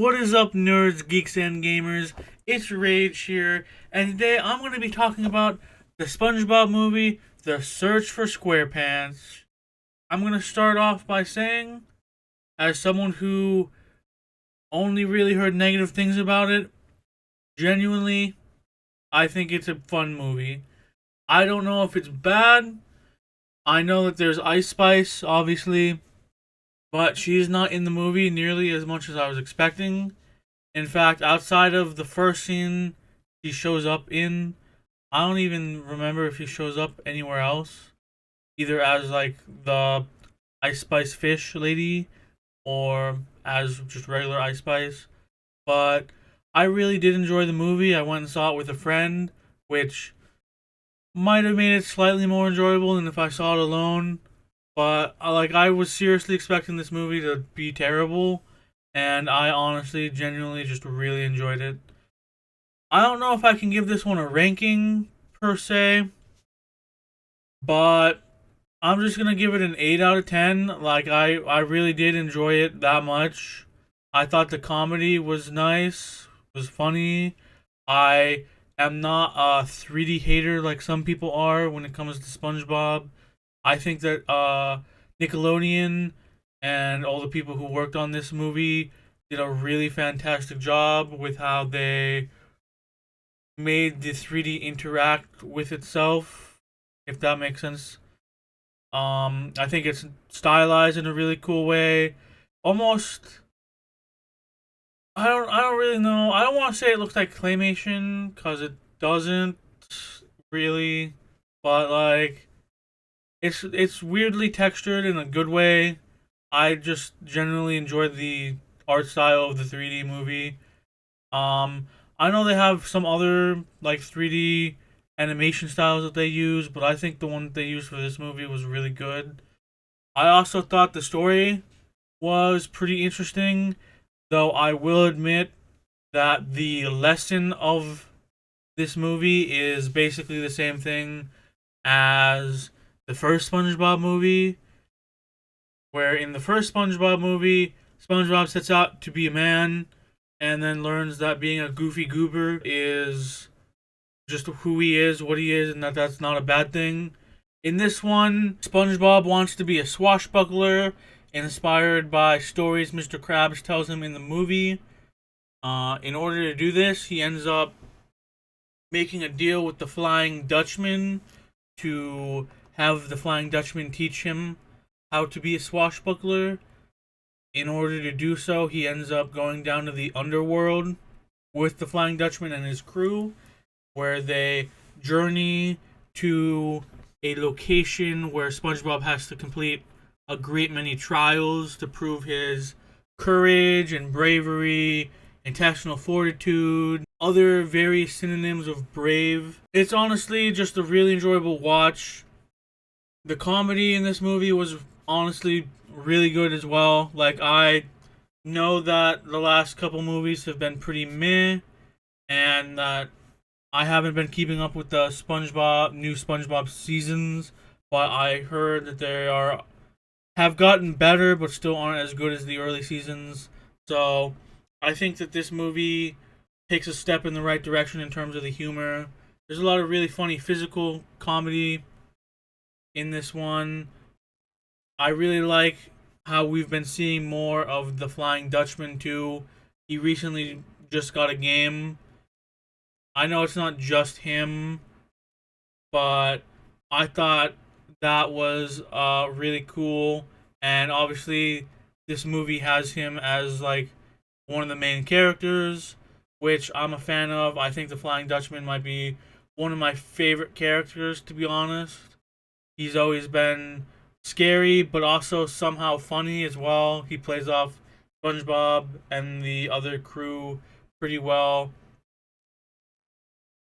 What is up, nerds, geeks, and gamers? It's Rage here, and today I'm going to be talking about the SpongeBob movie, The Search for Squarepants. I'm going to start off by saying, as someone who only really heard negative things about it, genuinely, I think it's a fun movie. I don't know if it's bad. I know that there's Ice Spice, obviously, but she's not in the movie nearly as much as I was expecting. In fact, outside of the first scene he shows up in, I don't even remember if he shows up anywhere else, either as like the Ice Spice fish lady or as just regular Ice Spice. But I really did enjoy the movie. I went and saw it with a friend, which might have made it slightly more enjoyable than if I saw it alone. But I was seriously expecting this movie to be terrible, and I honestly, genuinely, just really enjoyed it. I don't know if I can give this one a ranking per se, but I'm just gonna give it an 8 out of 10. I really did enjoy it that much. I thought the comedy was nice, was funny. I am not a 3D hater like some people are when it comes to SpongeBob. I think that Nickelodeon and all the people who worked on this movie did a really fantastic job with how they made the 3D interact with itself, if that makes sense. I think it's stylized in a really cool way. Almost, I don't really know. I don't want to say it looks like claymation because it doesn't really, but it's weirdly textured in a good way. I just generally enjoyed the art style of the 3D movie. I know they have some other 3D animation styles that they use, but I think the one that they used for this movie was really good. I also thought the story was pretty interesting, though I will admit that the lesson of this movie is basically the same thing as the first SpongeBob movie, where in the first SpongeBob movie, SpongeBob sets out to be a man and then learns that being a goofy goober is just who he is, what he is, and that that's not a bad thing. In this one, SpongeBob wants to be a swashbuckler, inspired by stories Mr. Krabs tells him in the movie. In order to do this, he ends up making a deal with the Flying Dutchman to have the Flying Dutchman teach him how to be a swashbuckler. In order to do so, he ends up going down to the underworld with the Flying Dutchman and his crew, where they journey to a location where SpongeBob has to complete a great many trials to prove his courage and bravery, intestinal fortitude, other various synonyms of brave. It's honestly just a really enjoyable watch. The comedy in this movie was honestly really good as well. I know that the last couple movies have been pretty meh, and that I haven't been keeping up with the new SpongeBob seasons, but I heard that they have gotten better, but still aren't as good as the early seasons. So I think that this movie takes a step in the right direction in terms of the humor. There's a lot of really funny physical comedy in this one. I really like how we've been seeing more of the Flying Dutchman too. He recently just got a game. I know it's not just him, but I thought that was really cool. And obviously, this movie has him as one of the main characters, which I'm a fan of. I think the Flying Dutchman might be one of my favorite characters, to be honest. He's always been scary, but also somehow funny as well. He plays off SpongeBob and the other crew pretty well.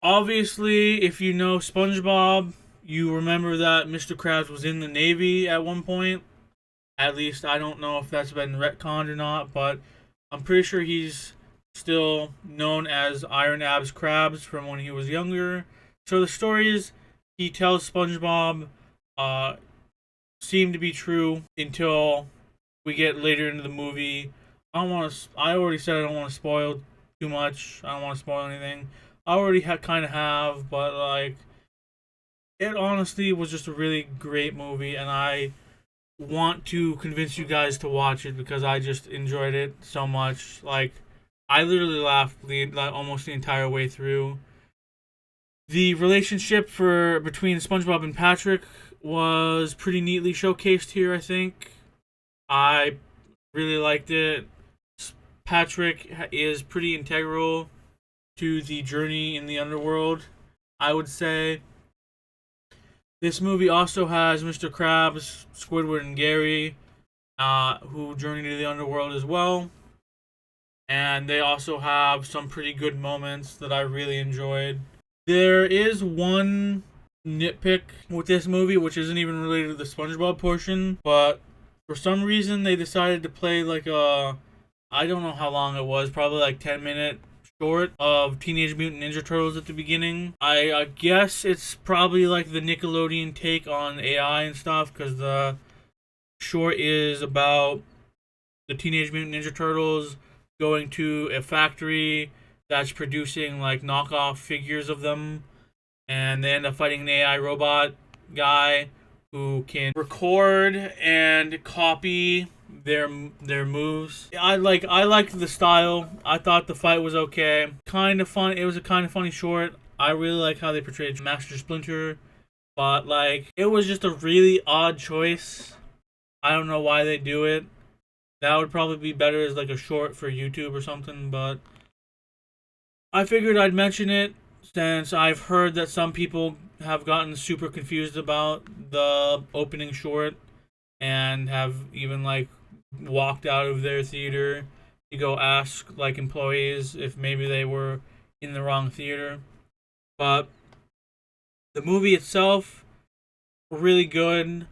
Obviously, if you know SpongeBob, you remember that Mr. Krabs was in the Navy at one point. At least I don't know if that's been retconned or not, but I'm pretty sure he's still known as Iron Abs Krabs from when he was younger. So the stories he tells SpongeBob seem to be true until we get later into the movie. I don't want to. I already said I don't want to spoil too much. I don't want to spoil anything. I already kind of have, but like it honestly was just a really great movie, and I want to convince you guys to watch it because I just enjoyed it so much. Like I literally laughed like, almost the entire way through. The relationship for between SpongeBob and Patrick was pretty neatly showcased here, I think. I really liked it. Patrick is pretty integral to the journey in the underworld, I would say. This movie also has Mr. Krabs, Squidward, and Gary, who journey to the underworld as well. And they also have some pretty good moments that I really enjoyed. There is one nitpick with this movie, which isn't even related to the SpongeBob portion, but for some reason they decided to play like a, I don't know how long it was, probably like 10-minute short of Teenage Mutant Ninja Turtles at the beginning. I guess it's probably like the Nickelodeon take on AI and stuff, because the short is about the Teenage Mutant Ninja Turtles going to a factory that's producing like knockoff figures of them, and they end up fighting an AI robot guy who can record and copy their moves. I liked the style. I thought the fight was okay. Kind of fun. It was a kind of funny short. I really like how they portrayed Master Splinter, but like it was just a really odd choice. I don't know why they do it. That would probably be better as like a short for YouTube or something, but I figured I'd mention it since I've heard that some people have gotten super confused about the opening short and have even like walked out of their theater to go ask like employees if maybe they were in the wrong theater. But the movie itself, really good.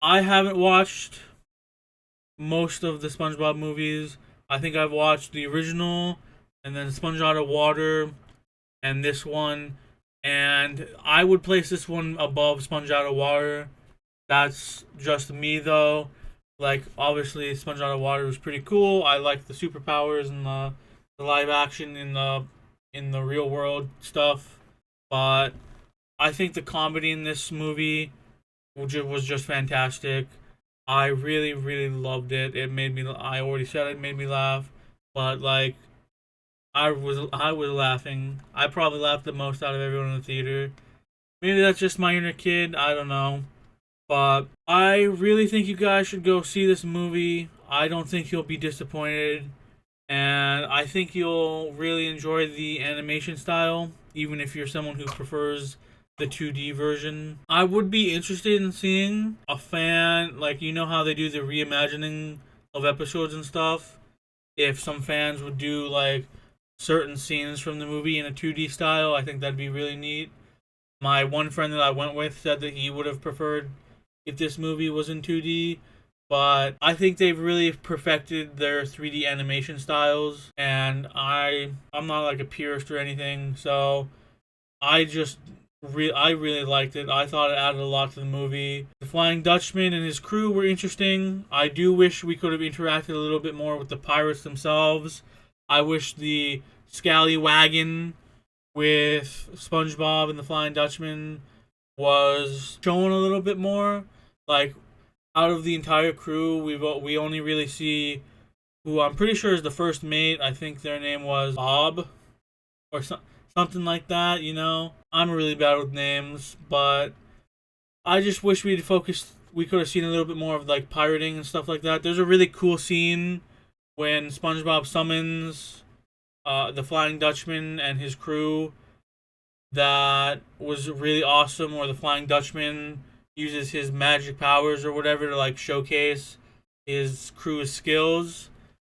I haven't watched most of the SpongeBob movies. I think I've watched the original and then Sponge Out of Water and this one. And I would place this one above Sponge Out of Water. That's just me though. Like obviously Sponge Out of Water was pretty cool. I like the superpowers and the live action in the real world stuff. But I think the comedy in this movie was just fantastic. I really, really loved it. It made me. I already said it made me laugh, but like, I was laughing. I probably laughed the most out of everyone in the theater. Maybe that's just my inner kid. I don't know, but I really think you guys should go see this movie. I don't think you'll be disappointed, and I think you'll really enjoy the animation style, even if you're someone who prefers the 2D version. I would be interested in seeing a fan, like, you know how they do the reimagining of episodes and stuff? If some fans would do, like, certain scenes from the movie in a 2D style, I think that'd be really neat. My one friend that I went with said that he would have preferred if this movie was in 2D, but I think they've really perfected their 3D animation styles, and I'm not like a purist or anything, so I just I really liked it. I thought it added a lot to the movie. The Flying Dutchman and his crew were interesting. I do wish we could have interacted a little bit more with the pirates themselves. I wish the Scallywagon with SpongeBob and the Flying Dutchman was shown a little bit more. Like out of the entire crew, we only really see who I'm pretty sure is the first mate. I think their name was Bob or something like that, you know. I'm really bad with names, but I just wish we could have seen a little bit more of like pirating and stuff like that. There's a really cool scene when SpongeBob summons the Flying Dutchman and his crew that was really awesome, where the Flying Dutchman uses his magic powers or whatever to like showcase his crew's skills.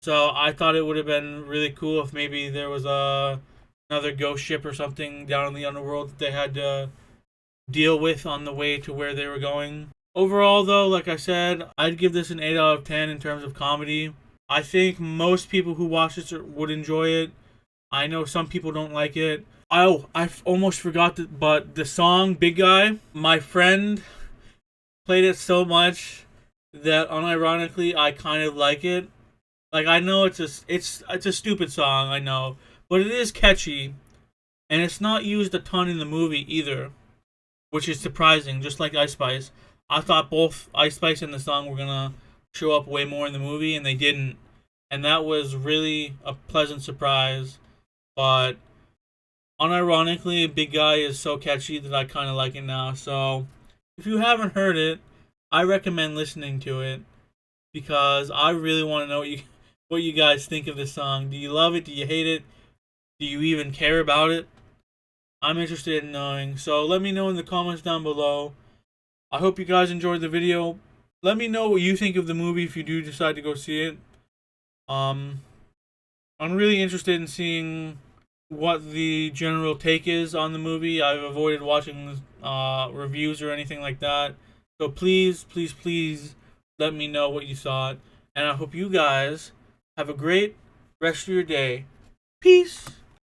So I thought it would have been really cool if maybe there was another ghost ship or something down in the underworld that they had to deal with on the way to where they were going. Overall, though, like I said, I'd give this an 8 out of 10 in terms of comedy. I think most people who watch this would enjoy it. I know some people don't like it. Oh, I almost forgot that, but the song Big Guy, my friend played it so much that unironically I kind of like it. Like I know it's a stupid song, I know, but it is catchy, and it's not used a ton in the movie either, which is surprising. Just like Ice Spice, I thought both Ice Spice and the song were gonna show up way more in the movie, and they didn't, and that was really a pleasant surprise. But unironically, Big Guy is so catchy that I kind of like it now. So if you haven't heard it, I recommend listening to it because I really want to know what you guys think of this song. Do you love it? Do you hate it? Do you even care about it? I'm interested in knowing. So let me know in the comments down below. I hope you guys enjoyed the video. Let me know what you think of the movie if you do decide to go see it. Um, I'm really interested in seeing what the general take is on the movie. I've avoided watching reviews or anything like that. So please, please, please let me know what you thought. And I hope you guys have a great rest of your day. Peace.